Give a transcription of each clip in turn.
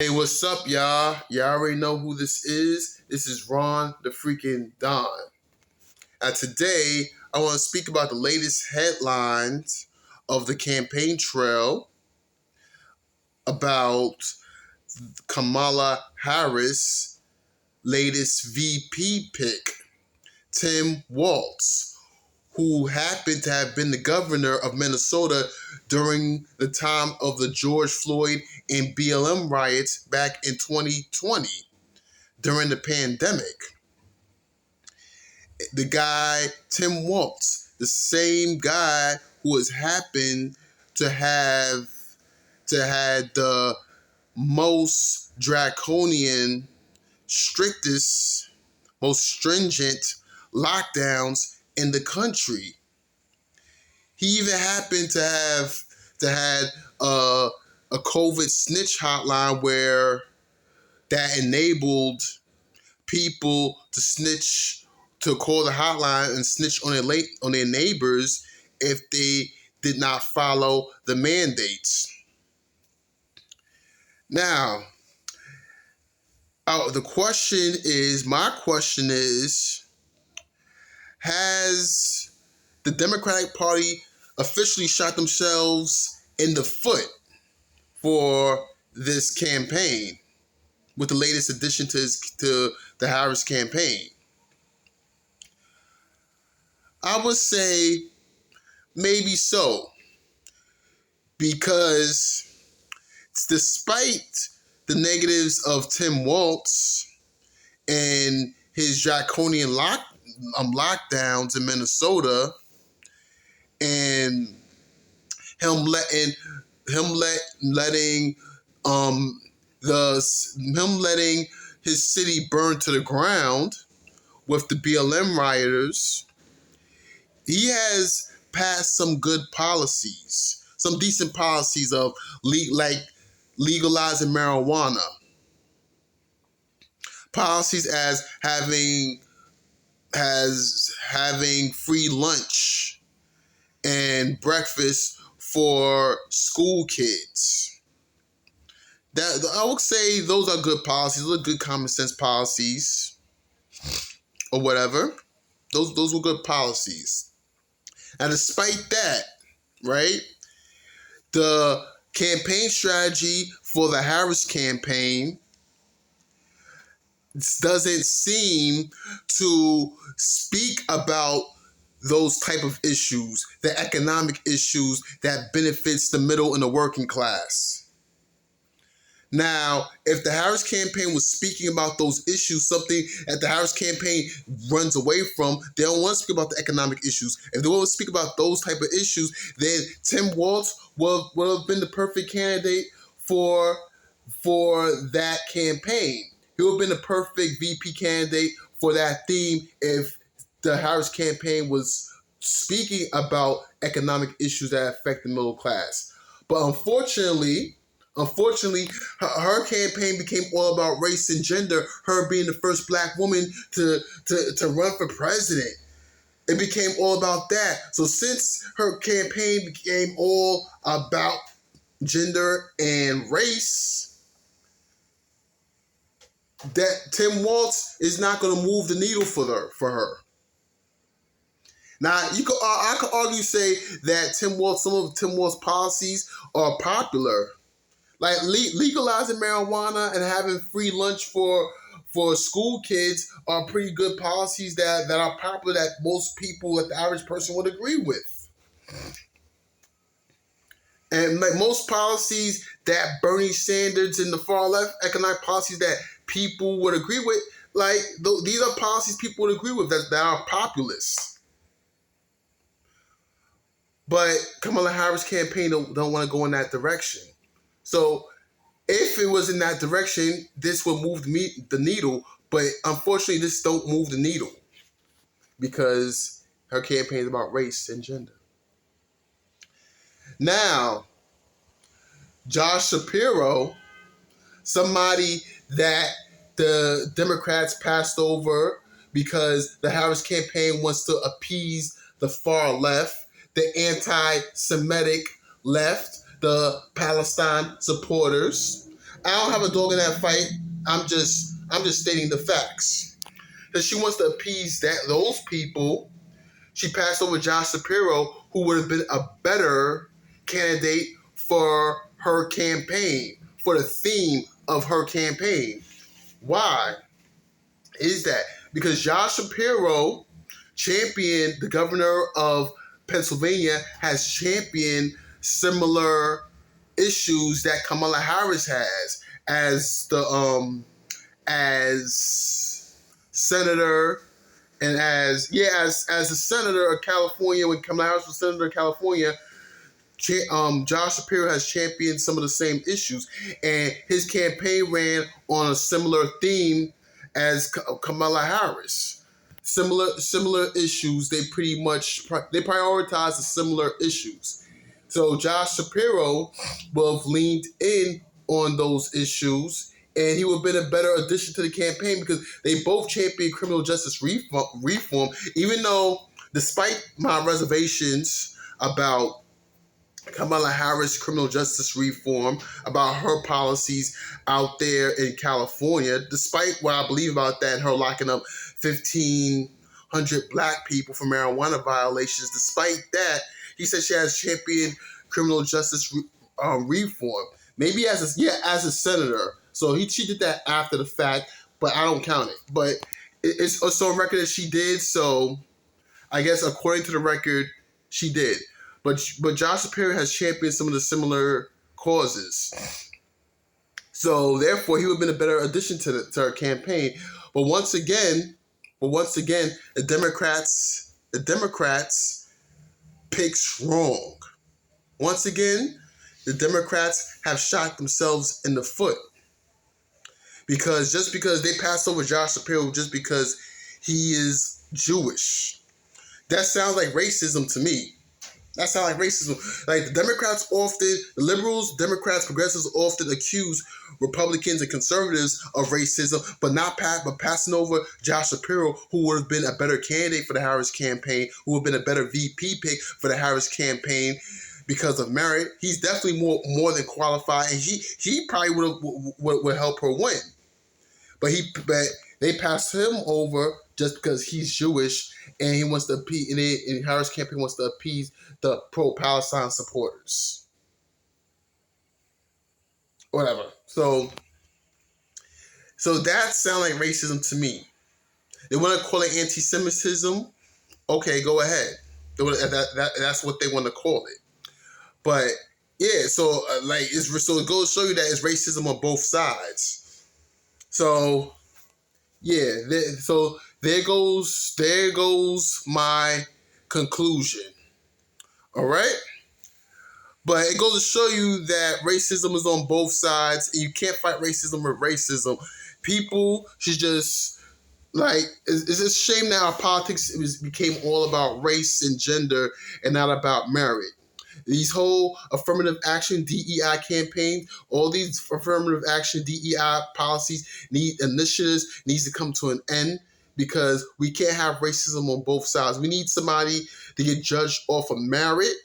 Hey, what's up, y'all? Y'all already know who this is. This is Ron the freaking Don. And today, I want to speak about the latest headlines of the campaign trail about Kamala Harris' latest VP pick, Tim Walz, who happened to have been the governor of Minnesota during the time of the George Floyd and BLM riots back in 2020 during the pandemic. The guy, Tim Walz, the same guy who has happened to have had the most draconian, strictest, most stringent lockdowns in the country. He even happened to have had a COVID snitch hotline where that enabled people to snitch, to call the hotline and snitch on their neighbors if they did not follow the mandates. Now, my question is, has the Democratic Party officially shot themselves in the foot for this campaign with the latest addition to the Harris campaign? I would say maybe so, because despite the negatives of Tim Walz and his draconian lockdowns in Minnesota, and him letting his city burn to the ground with the BLM rioters, he has passed some good policies, some decent policies of legalizing marijuana, policies as having free lunch and breakfast for school kids. That, I would say, those are good policies. Those are good common sense policies, or whatever. Those were good policies. And despite that, right, the campaign strategy for the Harris campaign doesn't seem to speak about those type of issues, the economic issues that benefits the middle and the working class. Now, if the Harris campaign was speaking about those issues, something that the Harris campaign runs away from, they don't want to speak about the economic issues. If they want to speak about those type of issues, then Tim Walz would have been the perfect candidate for that campaign. He would have been the perfect VP candidate for that theme if the Harris campaign was speaking about economic issues that affect the middle class. But unfortunately, her campaign became all about race and gender, her being the first black woman to run for president. It became all about that. So since her campaign became all about gender and race, that Tim Walz is not going to move the needle for her. Now, I could argue, say that some of Tim Walz's policies are popular, like legalizing marijuana and having free lunch for school kids are pretty good policies that are popular, that most people, that the average person would agree with. And like most policies that Bernie Sanders and the far left, economic policies that people would agree with, like these are policies people would agree with that are populist. But Kamala Harris campaign don't want to go in that direction. So if it was in that direction, this would move the needle. But unfortunately, this don't move the needle because her campaign is about race and gender. Now, Josh Shapiro, somebody that the Democrats passed over because the Harris campaign wants to appease the far left, the anti-Semitic left, the Palestine supporters. I don't have a dog in that fight. I'm just stating the facts. Because she wants to appease those people. She passed over Josh Shapiro, who would have been a better candidate for her campaign, for the theme of her campaign. Why is that? Because Josh Shapiro championed, the governor of Pennsylvania has championed similar issues that Kamala Harris has as senator and as a senator of California. When Kamala Harris was senator of California, Josh Shapiro has championed some of the same issues, and his campaign ran on a similar theme as Kamala Harris. Similar issues. They pretty much they prioritize the similar issues. So Josh Shapiro will have leaned in on those issues, and he would have been a better addition to the campaign because they both championed criminal justice reform. Even though, despite my reservations about Kamala Harris criminal justice reform, about her policies out there in California, despite what I believe about that, and her locking up 1,500 black people for marijuana violations, despite that, he said she has championed criminal justice reform. Maybe as a senator. So she did that after the fact, but I don't count it. But it's also on record that she did. So I guess according to the record, she did. But Josh Shapiro has championed some of the similar causes. So therefore, he would have been a better addition to her campaign. But once again, the Democrats picks wrong. Once again, the Democrats have shot themselves in the foot. Because just because they passed over Josh Shapiro just because he is Jewish. That sounds like racism to me. That sounds like racism. Like the Democrats often, the liberals, Democrats, progressives often accuse Republicans and conservatives of racism, but passing over Josh Shapiro, who would have been a better candidate for the Harris campaign, who would have been a better VP pick for the Harris campaign because of merit. He's definitely more than qualified, and he probably would help her win. But they passed him over just because he's Jewish and he wants to appease, and Harris campaign wants to appease the pro-Palestine supporters. Whatever. So that sounds like racism to me. They want to call it anti-Semitism. Okay, go ahead. That's what they want to call it. But yeah, so it goes to show you that it's racism on both sides. So yeah, there goes my conclusion. All right? But it goes to show you that racism is on both sides, and you can't fight racism with racism. People should just, it's a shame that our politics became all about race and gender and not about merit. These whole affirmative action DEI campaigns, all these affirmative action DEI initiatives needs to come to an end because we can't have racism on both sides. We need somebody to get judged off of merit,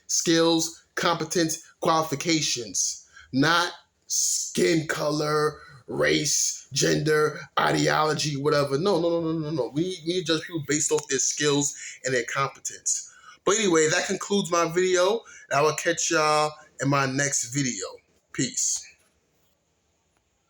skills, competence, qualifications, not skin color, race, gender, ideology, whatever. No. We need to judge people based off their skills and their competence. But anyway, that concludes my video. I will catch y'all in my next video. Peace.